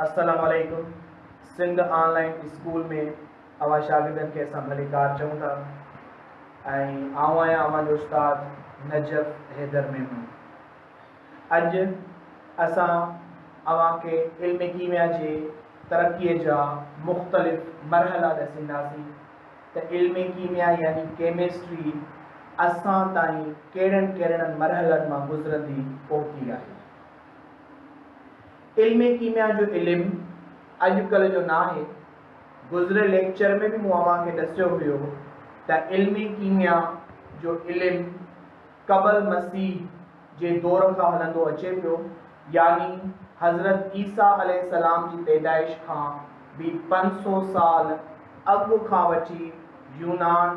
अस्सलाम वालेकुम। Sindh online school में अवां शागिर्दनि खे असां भलीकार चऊं था ऐं आऊं आहियां अवांजो उस्ताद नजफ़ हैदर मेमन। अॼु असां अवां खे इल्म कीमिया जे तरक़ीअ जा मुख़्तलिफ़ मरहला ॾसींदासीं त इल्म कीमिया यानी केमिस्ट्री असां ताईं कहिड़नि कहिड़नि मरहलनि मां गुज़रंदी पहुती आहे। इल्म कीमिया जो इल्मु अॼुकल्ह जो न आहे। गुज़िरियल लेक्चर में भी मूं अव्हांखे ॾसियो हुयो त इल्म कीमिया जो इल्मु क़बल मसीह जे दौर खां हलंदो अचे पियो, यानी हज़रत ईसा अलैहिस्सलाम जी पैदाइश खां भी 500 साल अॻु खां वठी यूनान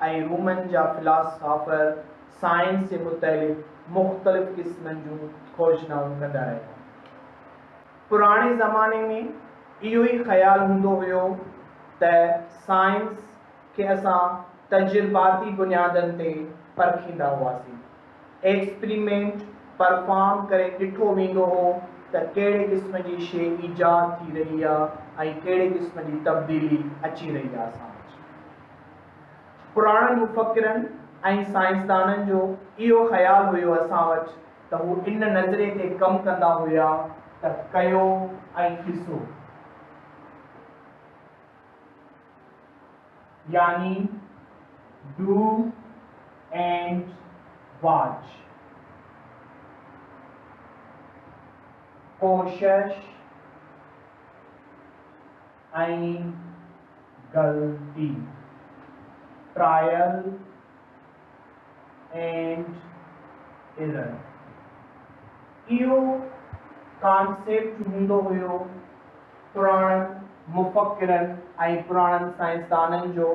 ऐं रोमन जा फिलासफ़र साइंस से मुतअल्लिक़ मुख़्तलिफ़ क़िस्मनि जूं खोजनाऊं कंदा रहिया। पुराणे ज़माने में इहो ई ख़्यालु हूंदो हुयो त साइंस खे असां तजुर्बाती बुनियादनि ते परखींदा हुआसीं। एक्सपेरिमेंट परफॉर्म करे ॾिठो वेंदो हो त कहिड़े क़िस्म जी शइ ईजाद थी रही आहे ऐं कहिड़े क़िस्म जी तब्दीली अची रही आहे असां वटि। पुराणनि मुफ़क्किरनि ऐं साइंसदाननि जो इहो ख़्यालु हुयो असां वटि त हू इन नज़रे ते कमु कंदा हुया त कयो ऐं ॾिसो, यानी डू एंड वॉच, कोशिश ऐं गलती, ट्रायल एंड एरर। इहो कॉन्सेप्ट हूंदो हुयो पुराणनि मुफ़क्किरनि ऐं पुराणनि साइंसदाननि जो।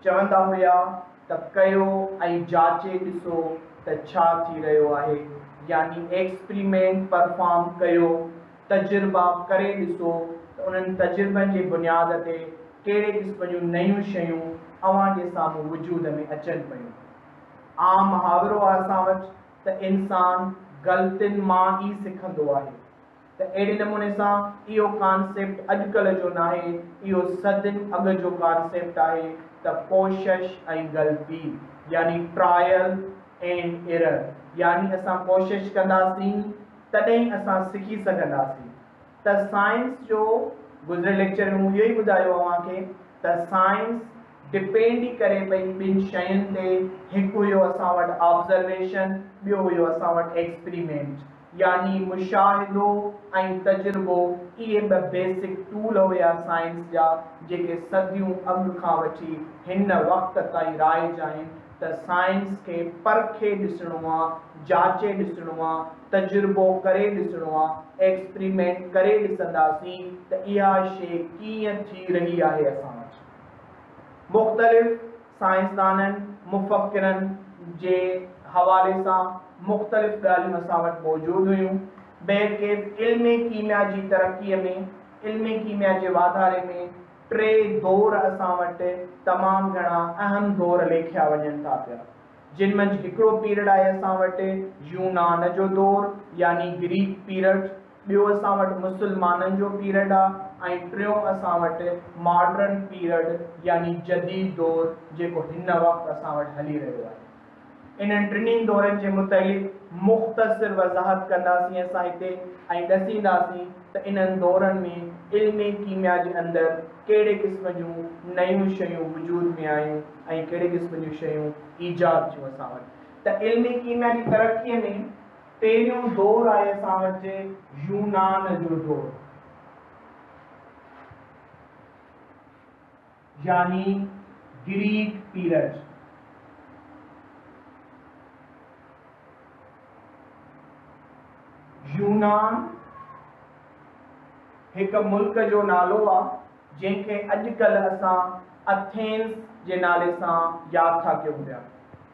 चवंदा हुया त कयो ऐं जाचे ॾिसो त छा थी रहियो आहे, यानी एक्सपेरिमेंट परफॉर्म कयो, तजुर्बा करे ॾिसो त उन्हनि तजुर्बनि जे बुनियाद ते कहिड़े क़िस्म जूं नयूं शयूं अव्हां जे साम्हूं वजूद में अचनि पियूं। आम मुहावरो आहे असां वटि त इंसान ग़लतियुनि मां ई सिखंदो आहे। त अहिड़े नमूने सां इहो कॉन्सेप्ट अॼुकल्ह जो न आहे, इहो सदियुनि अॻु जो कॉन्सेप्ट आहे त कोशिश ऐं ग़लती यानी ट्रायल एंड एरर, यानी असां कोशिश कंदासीं तॾहिं असां सिखी सघंदासीं। त साइंस जो गुज़िरियल लेक्चर में मूं इहो ई ॿुधायो अव्हांखे त साइंस डिपेंड ई करे पई ॿिनि शयुनि ते। हिकु हुयो असां वटि ऑब्ज़र्वेशन, ॿियो हुयो असां वटि एक्सपेरिमेंट, यानी मुशाहिदो ऐं तजुर्बो। इहे ॿ बेसिक टूल हुया साइंस जा जेके सदियूं अॻु खां वठी हिन वक़्त ताईं राइज आहिनि त साइंस खे परखे ॾिसणो आहे, जाचे ॾिसणो आहे, तजुर्बो करे ॾिसणो आहे, एक्सपेरिमेंट करे ॾिसंदासीं त इहा शइ कीअं थी रही आहे असां वटि। मुख़्तलिफ़ साइंसदाननि मुफ़क्किरनि जे हवाले सां मुख़्तलिफ़ ॻाल्हियूं असां वटि मौजूदु हुयूं। बहरकेफ़ इल्म कीमिया जी तरक़ीअ में, इल्म कीमिया जे वाधारे में 3 दौर असां वटि तमामु घणा अहम दौर लेखिया वञनि था पिया, जिन मंझि हिकिड़ो पीरियड आहे असां वटि यूनान जो दौर यानी ग्रीक पीरियड, ॿियो असां वटि मुसलमाननि जो पीरियड आहे ऐं टियों असां वटि मॉडर्न पीरियड यानी जदीद दौर जेको हिन वक़्तु असां वटि हली रहियो आहे। इन्हनि टिनी दौरनि जे मुतअल्लिक़ मुख़्तसिर वज़ाहत कंदासीं असां हिते ऐं ॾसींदासीं त इन्हनि दौरनि में इल्म कीमिया जे अंदरि कहिड़े क़िस्म जूं नयूं शयूं वजूद में आयूं ऐं कहिड़े क़िस्म जूं शयूं ईजाद थियूं असां वटि। त इल्म कीमिया जी तरक़ीअ में पहिरियों दौर आहे असां वटि यूनान जो दौर, यानी ग्रीक पीरियड। यूनान हिकु मुल्क जो नालो आहे जंहिंखे अॼुकल्ह असां एथेंस जे नाले सां यादि था कयूं पिया।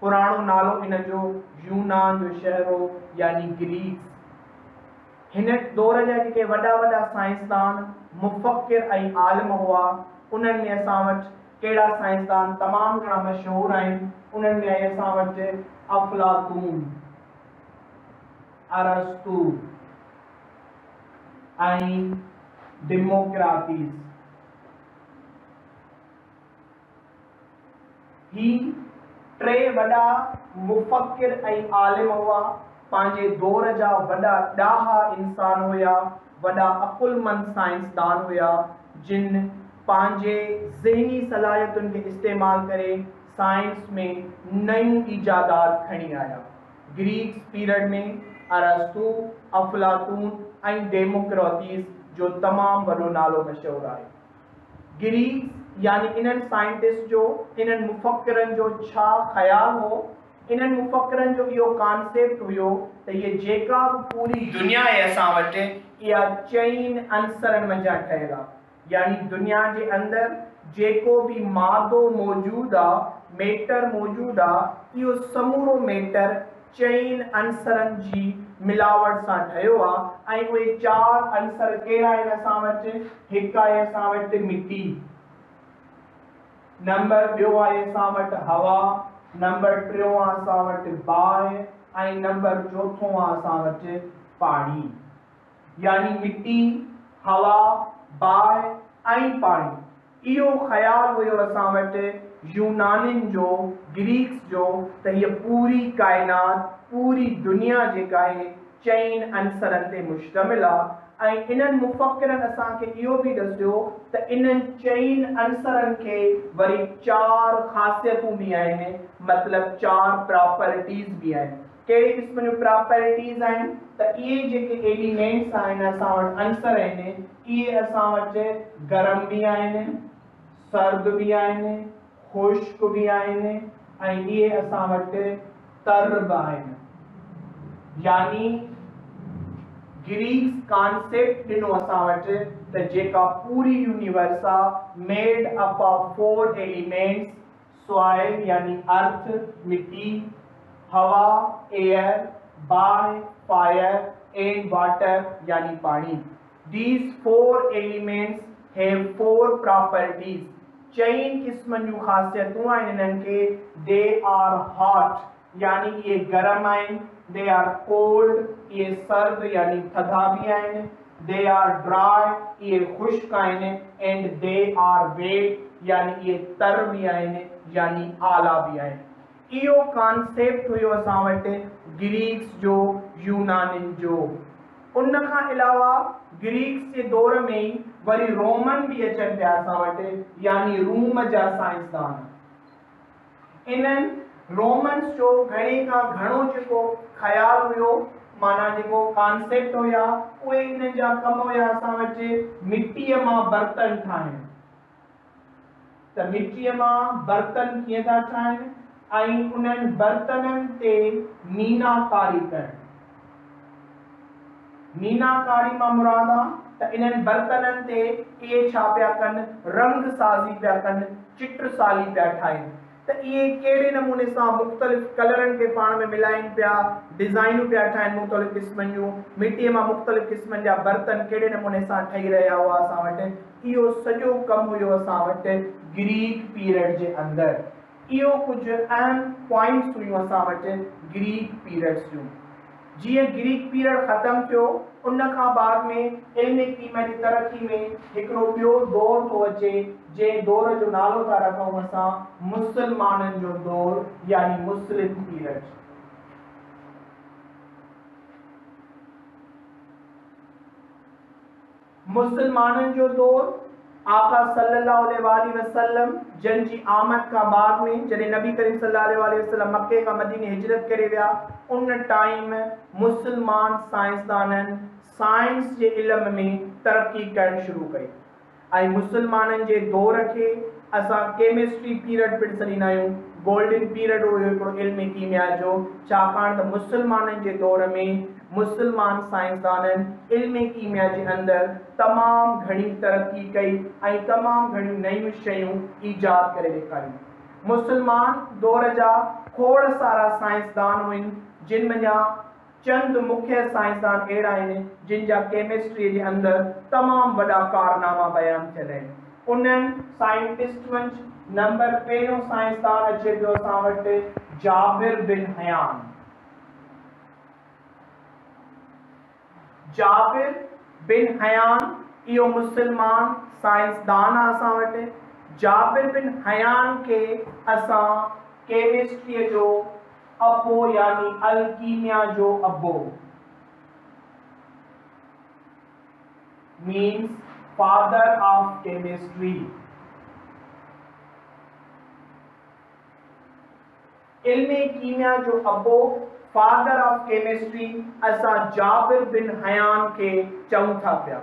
पुराणो नालो इन जो यूनान जो शहर हो यानी ग्रीस। हिन दौर जा जेके वॾा वॾा साइंसदान मुफ़क्किर ऐं आलिम हुआ, उन्हनि में असां वटि कहिड़ा साइंसदान तमामु घणा मशहूरु आहिनि। उन्हनि में आहे असां वटि अफ़लातून, अरस्तू ऐं डेमोक्रेटिस। ही टे वॾा मुफ़क्किर ऐं आलिम हुआ, पंहिंजे दौर जा वॾा ॾाहा इंसान हुया, वॾा अकुलमंद साइंसदान हुया, जिन पंहिंजे ज़हनी सलाहियतुनि खे इस्तेमाल करे साइंस में नयूं इजादात खणी आया। ग्रीक पीरियड में अरस्तु, अफलातून ऐं डेमोक्रेटिस जो तमामु वॾो नालो मशहूर आहे। ग्रीक यानी इन्हनि साइंटिस्ट जो, इन्हनि मुफ़क्किरनि जो छा ख़्याल हो? इन्हनि मुफ़क्किरनि जो इहो कॉन्सेप्ट हुयो त ये जेका बि पूरी दुनिया आहे असां वटि, इहा चइनि अंसरनि मंझां ठहियल आहे। यानी दुनिया जे अंदरि जेको बि मादो मौजूदु आहे, मैटर मौजूदु आहे, इहो समूरो मैटर चइनि अंसरनि जी मिलावट सां ठहियो आहे। ऐं उहे चार अंसर कहिड़ा आहिनि असां वटि? हिकु आहे असां वटि मिटी, नंबर ॿियो आहे असां वटि हवा, नंबर टियों आहे असां वटि बाहि ऐं नंबर चोथों आहे असां वटि पाणी। यानी मिटी, हवा, बाहि ऐं पाणी। इहो ख़्याल हुयो असां वटि यूनानियुनि जो, ग्रीक्स जो, त हीअ पूरी काइनात, पूरी दुनिया जेका आहे चइनि अंसरनि ते मुश्तमिल आहे। ऐं इन्हनि मुफ़क्किरनि असांखे इहो बि ॾसियो त इन्हनि चइनि अंसरनि खे वरी चार ख़ासियतूं बि आहिनि, मतिलबु चार प्रॉपर्टीज़ बि आहिनि। कहिड़े क़िस्म जूं प्रॉपर्टीज़ आहिनि? त इहे जेके एलिमेंट्स आहिनि असां वटि, अंसर आहिनि, इहे असां वटि गरम बि आहिनि, सर्द बि आहिनि, खुश्क बि आहिनि ऐं इहे असां वटि तर बि आहिनि। यानी ग्रीक कॉन्सेप्ट ॾिनो असां वटि त जेका पूरी यूनिवर्स आहे made up of four elements, soil यानी अर्थ, मिट्टी, हवा, एयर, बाहि, फायर एंड वाटर यानी पानी। These four elements have four properties. चइनि क़िस्मनि जूं ख़ासियतूं आहिनि इन्हनि खे। They are hot यानी ये गरम आहिनि, they are cold ये सर्द यानी थधा बि आहिनि, they are dry ये खुश्क आहिनि, and they are wet यानी ये तर बि आहिनि यानी आला बि आहिनि। इहो कॉन्सेप्ट हुयो असां वटि ग्रीक्स जो, यूनानियुनि जो। उन खां अलावा ग्रीक्स जे दौर में ई वरी रोमन बि अचनि पिया असां वटि, यानी रूम जा साइंसदान। इन्हनि रोमन्स जो घणे खां घणो जेको ख़्याल हुयो, माना जेको कॉन्सेप्ट हुया, उहे इन्हनि जा कम हुया असां वटि मिटीअ मां बर्तन ठाहिण। त मिटीअ मां बर्तन कीअं था ठाहिनि ऐं उन्हनि बर्तननि ते मीनाकारी करणु। मीनाकारी मां मुराद आहे त इन्हनि बर्तननि ते इहे छा पिया कनि? रंग साज़ी पिया कनि, चित्रसाली पिया ठाहिनि। त इहे कहिड़े नमूने सां मुख़्तलिफ़ कलरनि खे पाण में मिलाइनि पिया, डिज़ाइनूं पिया ठाहिनि मुख़्तलिफ़ क़िस्मनि जूं, मिटीअ मां मुख़्तलिफ़ क़िस्मनि जा बर्तन कहिड़े नमूने सां ठही रहिया हुआ असां वटि। इहो सॼो कमु हुयो असां वटि ग्रीक पीरियड जे अंदरि। इहो कुझु अहम पॉइंट्स हुयूं असां वटि ग्रीक पीरियड्स जूं। जीअं ग्रीक पीरियड ख़तमु थियो, उन खां बाद में इल्म क़ीम जी तरक़ी में हिकिड़ो ॿियो दौर थो अचे, जंहिं दौर जो नालो था रखूं असां मुसलमाननि जो दौर यानी मुस्लिम पीरियड। मुसलमाननि जो दौर आका सल्लल्लाहु अलैहि वसल्लम जन जी आमद खां बाद में, जॾहिं नबी करीम सल्लल्लाहु अलैहि वसल्लम मक्के खां मदीने हिजरत करे विया, उन टाइम मुसलमान साइंसदाननि साइंस जे इल्म में तरक़ी करणु शुरू कई। ऐं मुसलमाननि जे दौर खे असां केमिस्ट्री पीरियड पिणु सॾींदा आहियूं। गोल्डन पीरियड हुयो हिकिड़ो इल्म कीमिया जो, छाकाणि त मुसलमाननि जे दौर में मुसलमान साइंसदाननि इल्म कीमिया जे अंदरि तमामु घणी तरक़ी कई ऐं तमामु घणियूं नयूं शयूं ईजाद करे ॾेखारियूं। मुसलमान दौर जा खोड़ सारा साइंसदान हुइनि, जिन मंझां चंद मुख्य साइंसदान अहिड़ा आहिनि जिन जा केमिस्ट्री जे अंदरि तमामु वॾा कारनामा बयानु थियल आहिनि। उन्हनि साइंटिस्ट मंझि नंबर पहिरियों साइंसदान अचे पियो असां वटि Jabir bin Hayyan. Jabir bin Hayyan इहो मुसलमान साइंसदान असां वटि। जाबिर बिन हयान के असां केमिस्ट्री जो अबो यानी अलकीमिया जो अबो मीन्स फादर ऑफ केमिस्ट्री। इल्मे कीमिया जो अबो फादर ऑफ केमिस्ट्री असां जाबिर बिन हयान के चऊं था पिया,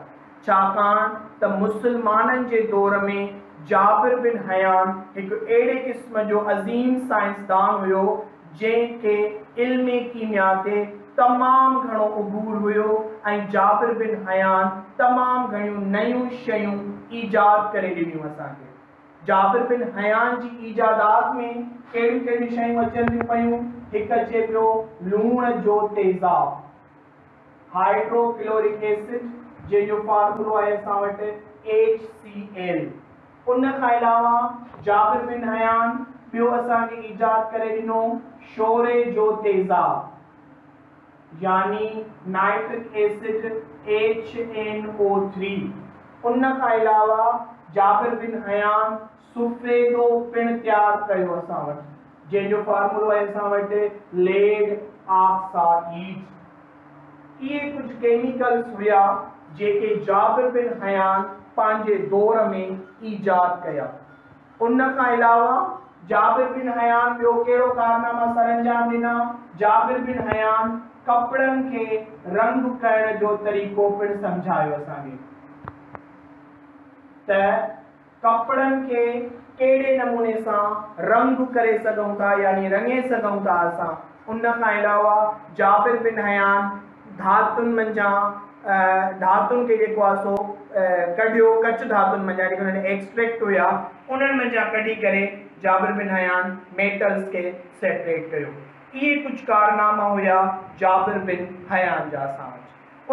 छाकाणि त मुसलमाननि जे दौर में जाबिर बिन हयान हिकु अहिड़े क़िस्म जो अज़ीम साइंसदान हुयो जंहिंखे इल्मे कीमिया ते तमामु घणो उबूर हुयो ऐं जाबिर बिन हयान तमामु घणियूं नयूं शयूं ईजाद करे ॾिनियूं असांखे। जाबिर बिन हयान जी ईजादात में कहिड़ियूं कहिड़ियूं शयूं अचनि थियूं पयूं। हिकु अचे पियो लूण जो तेज़ाब, हाइड्रोक्लोरिक एसिड, जंहिंजो फार्मूलो आहे असां वटि HCl। उन खां अलावा जाबिर बिन हयान ॿियो असांखे ईजाद करे ॾिनो शोरे जो तेज़ाब यानी नाइट्रिक एसिड HNO3। उन खां अलावा जाबिर बिन हयान सुफ़ेदो पिणु तयारु कयो असां वटि, जंहिंजो फार्मूलो आहे असां वटि लेड ऑक्साइड। इहे कुझु केमिकल्स हुया जेके जाबिर बिन हयान पंहिंजे दौर में ईजाद कया। उन खां अलावा जाबिर बिन हयान ॿियो कहिड़ो कारनामा सरअंजाम ॾिना। जाबिर बिन हयान कपड़नि खे रंग करण जो तरीक़ो पिणु सम्झायो असांखे, त कपड़नि खे कहिड़े नमूने सां रंग करे सघूं था यानी रंगे सघूं था असां। उन खां अलावा जाबिर बिन हयान धातुनि मंझां धातुनि खे जेको आहे सो कढियो, कच धातुनि मंझां जेके हुननि एक्सट्रैक्ट हुया उन्हनि मंझां कढी करे जाबिर बिन हयान मेटल्स खे सेपरेट कयो। इहे कुझु कारनामा हुया जाबिर बिन हयान जा असां वटि।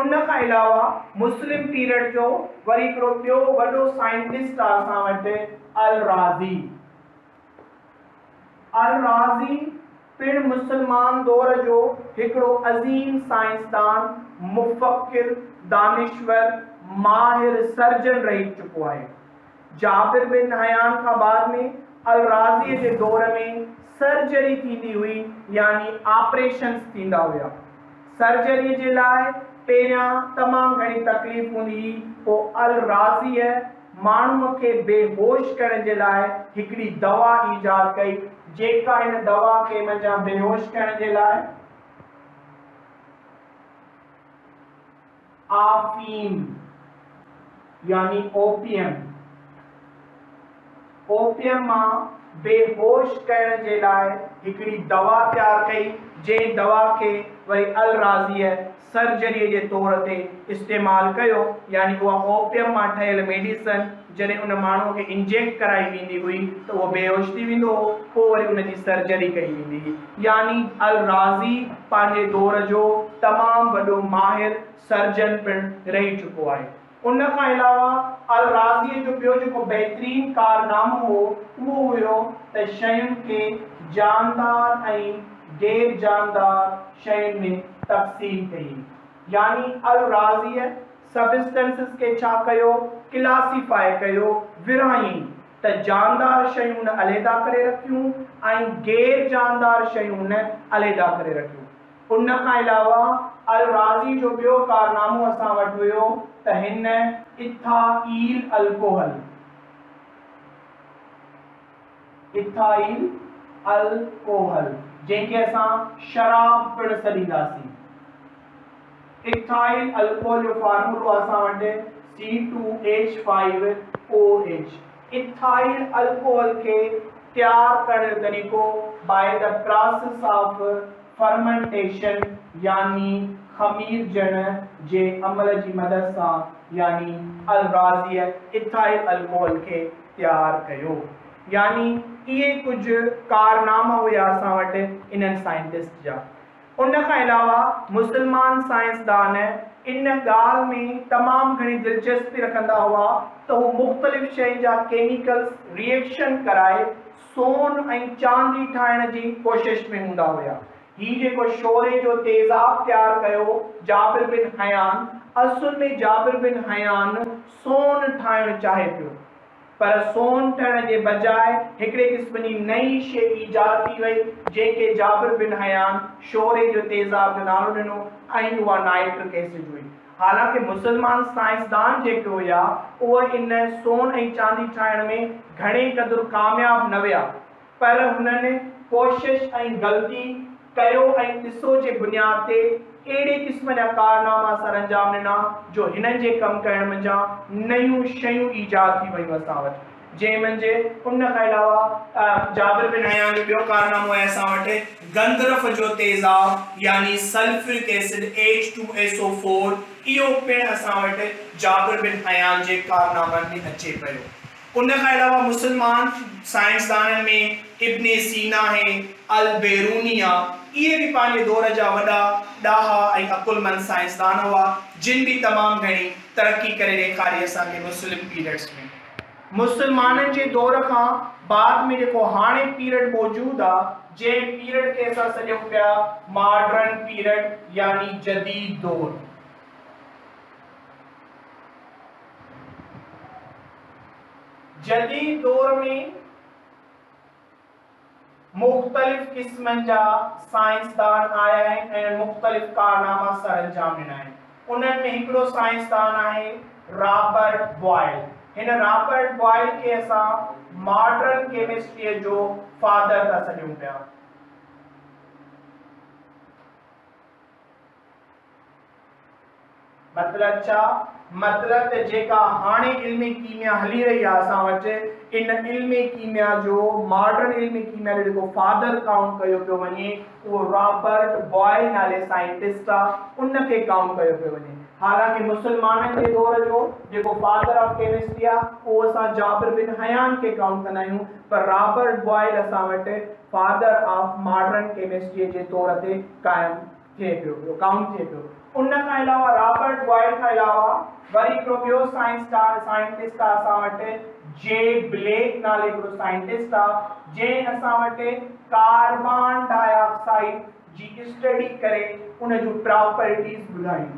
उन खां अलावा मुस्लिम पीरियड जो वरी हिकिड़ो ॿियो वॾो साइंटिस्ट आहे असां वटि अल राज़ी। अल राज़ी पिणु मुसलमान दौर जो हिकिड़ो अज़ीम साइंसदान, मुफ़क्किर, दानिश्वर, माहिर सर्जन रही चुको आहे। जाबिर बिन हयान खां बाद में अल राज़ी जे दौर में सर्जरी थींदी हुई यानी ऑपरेशंस थींदा हुया। सर्जरी जे लाइ पहिरियां तमामु घणी तकलीफ़ हूंदी हुई, पोइ अल राज़ीअ माण्हूअ खे बेहोश करण जे लाइ हिकिड़ी दवा ईजाद कई, जेका हिन दवा खे मंझां बेहोश करण जे लाइ आफीम यानी ओपियम, ओपियम मां बेहोश करण जे लाइ हिकिड़ी दवा तयारु कई, जंहिं दवा खे वरी अल राज़ीअ सर्जरीअ जे तौर ते इस्तेमालु कयो। यानी उहा ओपियम मां ठहियल मेडिसन जॾहिं उन माण्हूअ खे इंजेक्ट कराई वेंदी हुई त उहो बेहोश थी वेंदो हो, पोइ वरी उनजी सर्जरी कई वेंदी हुई। यानी अल राज़ी पंहिंजे दौर जो तमामु वॾो माहिर सर्जन पिणु रही चुको आहे। उन खां अलावा अल राज़ीअ जो ॿियो जेको बहितरीन कारनामो हो उहो हुयो त शयुनि खे जानदार ऐं गैर जानदार शयुनि में तक़सीम कई। यानी अल राज़ीअ सबस्टेंसेस के छा कयो, क्लासिफाई कयो, विरहाई त जानदार शयूं न अलहदा करे रखियूं ऐं गैर जानदार शयूं न अलहदा करे रखियूं। उन खां अलावा अल राज़ी जो ॿियो कारनामो असां वटि हुयो त हिन इथाइल अल्कोहल, इथाइल अल्कोहल जंहिंखे असां शराब पिणु सॾींदासीं। इथाइल अल्कोहल जो फार्मूलो असां वटि C2H5OH। इथाइल अल्कोहल के तैयार करण जो तरीक़ो by the process of fermentation यानी खमीरजण जे अमल जी मदद सां यानी अल राज़ीअ इथाइल अल्कोहल के तैयार कयो। यानी इहे कुझु कारनामा हुया असां वटि इन्हनि साइंटिस्ट जा। उन खां अलावा मुसलमान साइंसदान इन ॻाल्हि में तमामु घणी दिलचस्पी रखंदा हुआ त हू मुख़्तलिफ़ शयुनि जा केमिकल्स रिएक्शन कराए सोन ऐं चांदी ठाहिण जी कोशिश में हूंदा हुया। ही जेको शोरे जो तेजाब तैयार कयो जाबिर बिन हयान, असुल में जाबिर बिन हयान सोन ठाहिण चाहे पियो, पर सोन ठहण के बजाय हिकड़े क़िस्म जी नई शे ईजाद थी वई जेके जाबिर बिन हयान शोरे जो तेजाब जो नालो ॾिनो ऐं उहा नाइट्रिक एसिड हुई। हालांकि मुसलमान साइंसदान जेके हुआ उहे इन सोन ऐं चांदी ठाहिण में घणे क़दुरु कामयाब न विया, पर हुननि कोशिश ऐं ग़लती कयो ऐं ॾिसो जे बुनियाद ते अहिड़े क़िस्म जा कारनामा सर अंजाम ॾिना जो हिननि जे कमु करण मंझां नयूं शयूं ईजाद थी वयूं असां वटि, जंहिं मंझि उन खां अलावा जाबिर बिन हयान जो ॿियो कारनामो आहे असां वटि गंधरफ जो तेज़ाब यानी सल्फ्यूरिक एसिड H2SO4, इहो पिणु असां वटि जाबिर बिन हयान जे कारनामनि में अचे पियो। उन खां अलावा मुसलमान साइंसदाननि में इब्ने सीना है, अल बेरूनिया, इहे भी पंहिंजे दौर जा वॾा ॾाहा ऐं अकुलमंद साइंसदान हुआ जिन भी तमामु घणी तरक़ी करे ॾेखारी असांखे मुस्लिम पीरियड्स में। मुसलमाननि जे दौर खां बाद में जेको हाणे पीरियड मौजूदु आहे जंहिं पीरियड खे असां सॾियूं पिया मॉडर्न पीरियड यानी जदीद दौर। जदीद दौर में मुख्तलिफ किस्मनि जा साइंसदान आया आहिनि ऐं मुख्तलिफ कारनामा सर अंजाम ॾिना आहिनि। उन्हनि में हिकिड़ो साइंसदान आहे रॉबर्ट बॉयल। हिन रॉबर्ट बॉयल खे असां मॉडर्न केमिस्ट्री जो फादर था सॾियूं पिया। मतलब छा? मतलब त जेका हाणे इल्मी कीमिया हली रही आहे असां वटि इन इल्मी कीमिया जो मॉडर्न इल्मी कीमिया जो जेको फादर काउंट कयो पियो वञे उहो रॉबर्ट बॉयल नाले साइंटिस्ट आहे, उनखे काउंट कयो पियो वञे। हालांकि मुसलमाननि जे दौर जो जेको फादर ऑफ केमिस्ट्री आहे उहो असां जाबिर बिन हयान खे काउंट कंदा आहियूं, पर रॉबर्ट बॉयल असां वटि फादर ऑफ मॉडर्न केमिस्ट्री जे तौर ते कायम थिए पियो, काउंट थिए पियो। उन खां अलावा रॉबर्ट बॉयल खां अलावा वरी हिकिड़ो ॿियो साइंटिस्ट आहे असां वटि जे ब्लेक नाले हिकिड़ो साइंटिस्ट आहे जंहिं असां वटि कार्बन डाइऑक्साइड जी स्टडी करे उन जूं प्रॉपर्टीज़ ॿुधायूं,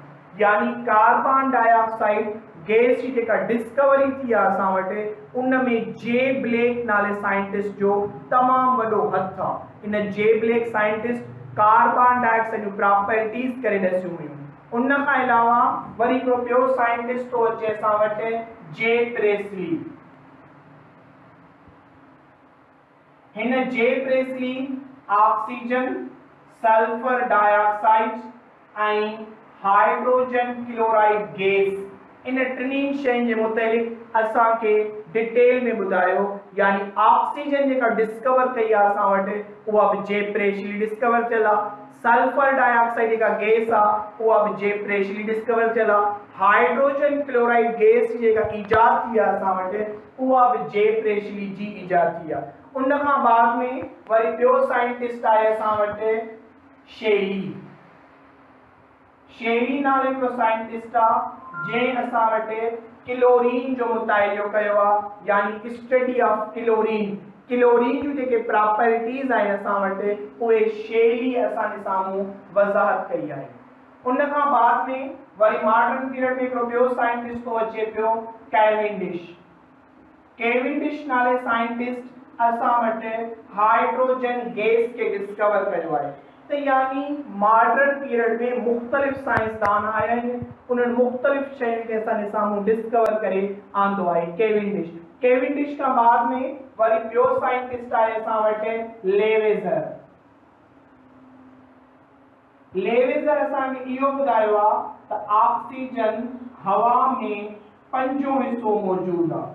यानी कार्बन डाइऑक्साइड गैस जी जेका डिस्कवरी थी आहे असां वटि उन में जे ब्लेक नाले साइंटिस्ट जो तमामु वॾो हथु आहे। इन जे ब्लेक साइंटिस्ट कार्बन डाइऑक्साइड जूं प्रॉपर्टीज़ करे ॾसियूं हुयूं। उन खां अलावा वरी हिकिड़ो ॿियो साइंटिस्ट थो अचे असां वटि जे प्रेसली। हिन जे प्रेसली ऑक्सीजन, सल्फर डाइऑक्साइड ऐं हाइड्रोजन क्लोराइड गैस इन टिनी शयुनि जे मुतालिक़ असांखे डिटेल में ॿुधायो, यानी ऑक्सीजन जेका डिस्कवर कई आहे असां वटि उहा बि जे प्रेसली डिस्कवर थियल आहे, सल्फर डाइऑक्साइड जेका गैस आहे उहा बि जे प्रेसली डिस्कवर थियल आहे, हाइड्रोजन क्लोराइड गैस जी जेका ईजाद थी आहे असां वटि उहा बि जे प्रेसली जी ईजाद थी आहे। उन खां बाद में वरी ॿियो साइंटिस्ट आहे असां वटि शेली। शेली नाले हिकिड़ो साइंटिस्ट आहे जंहिं असां वटि क्लोरीन जो मुताइलो कयो आहे, यानी स्टडी ऑफ क्लोरीन। क्लोरीन जूं जेके प्रॉपर्टीज़ आहिनि असां वटि उहे शेली असांजे साम्हूं वज़ाहत कई आहे। उन खां बाद में वरी मॉडर्न पीरियड में हिकिड़ो ॿियो साइंटिस्ट थो अचे पियो कैवेंडिश। कैवेंडिश नाले साइंटिस्ट असां वटि हाइड्रोजन गैस के डिस्कवर कयो आहे। तो यानी मॉडर्न पीरियड में मुख्तलिफ साइंसदान आया आहिनि, उन्हनि मुख्तलिफ शयुनि खे असांजे साम्हूं डिस्कवर करे आंदो आहे कैवेंडिश। कैवेंडिश खां बाद में वरी ॿियो साइंटिस्ट आहे असां वटि लेवेज़र। लेवेज़र असांखे इहो ॿुधायो आहे त ऑक्सीजन हवा में 5 हिस्सो मौजूदु आहे,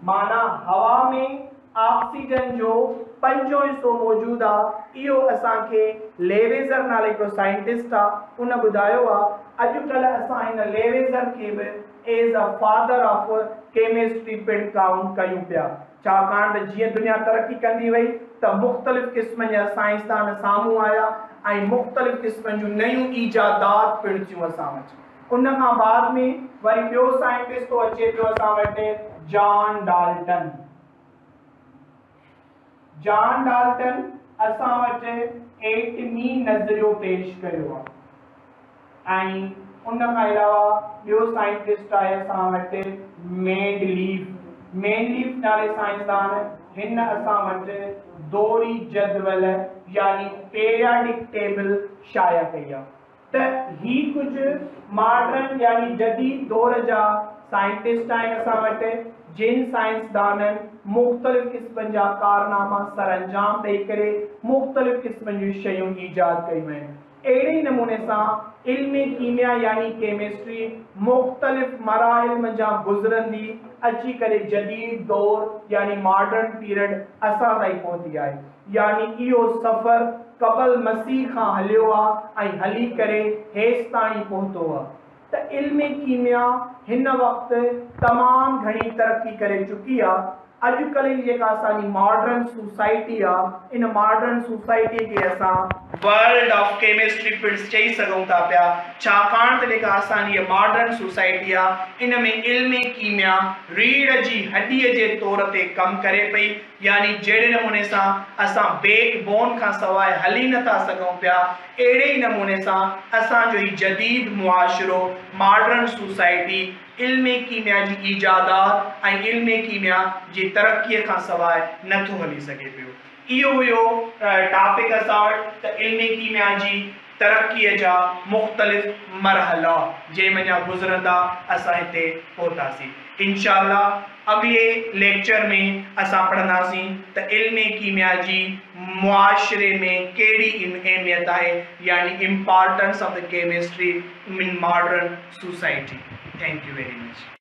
माना हवा में ऑक्सीजन जो 5 हिस्सो मौजूदु आहे। इहो असांखे लेवेज़र नाले हिकिड़ो साइंटिस्ट आहे उन ॿुधायो आहे। अॼुकल्ह असां हिन लेवेज़र खे बि as a father of chemistry पिणु काउंट कयूं पिया, छाकाणि त जीअं दुनिया तरक़ी कंदी वई त मुख़्तलिफ़ क़िस्मनि जा साइंसदान साम्हूं आया ऐं मुख़्तलिफ़ क़िस्मनि जूं नयूं ईजादात पिणु थियूं असां वटि। उन खां बाद में वरी ॿियो साइंटिस्ट थो अचे पियो असां वटि जॉन डाल्टन। जॉन डाल्टन असां वटि एटमी नज़रियो पेश कयो आहे। ऐं उन खां अलावा ॿियो साइंटिस्ट आहे असां वटि मेंडलीफ नाले साइंसदान। हिन असां वटि दोहरी जदवल यानी पीरियाडिक टेबल शाया कई आहे। त ही कुछ मॉडर्न यानी जदीद दौर जा साइंटिस्ट आहिनि असां वटि, जिन साइंसदाननि मुख़्तलिफ़ क़िस्मनि जा कारनामा सरअंजाम ॾेई करे मुख़्तलिफ़ क़िस्मनि जूं शयूं ईजाद कयूं आहिनि। अहिड़े नमूने सां इल्म कीमिया यानी केमिस्ट्री मुख़्तलिफ़ मराहिल मंझां गुज़रंदी अची करे जदीद दौर यानी मॉडर्न पीरियड असां ताईं पहुती आहे। यानी इहो सफ़र क़बल मसीह खां हलियो आहे ऐं हली करे हेसि ताणी पहुतो आहे। त इल्म कीमिया हिन वक़्तु तमामु घणी तरक़ी करे चुकी आहे। अॼुकल्ह जी जेका असांजी मॉडर्न सोसाइटी आहे, इन मॉडर्न सोसाइटी खे असां वर्ल्ड ऑफ केमिस्ट्री पिणु चई सघूं था पिया, छाकाणि त जेका असांजी मॉडर्न सोसाइटी आहे इन में इल्म कीमिया रीढ़ जी हॾीअ जे तौर ते कमु करे पई। यानी जहिड़े नमूने सां असां बैकबोन खां सवाइ हली नथा सघूं पिया, अहिड़े ई नमूने सां असांजो ही जदीद मुआशिरो मॉडर्न सोसाइटी इल्म कीमिया जी ईजादात ऐं इल्म कीमिया जी तरक़ीअ खां सवाइ नथो हली सघे पियो। इहो हुयो टॉपिक असां वटि त इल्म कीमिया जी तरक़ीअ जा मुख़्तलिफ़ मरहला जंहिं मञा गुज़रंदा असां हिते पहुतासीं। इंशाअल्लाह अॻिले लेक्चर में असां पढ़ंदासीं त इल्म कीमिया जी मुआशिरे में कहिड़ी अहमियत आहे, यानी importance of the chemistry in modern society. Thank U very much.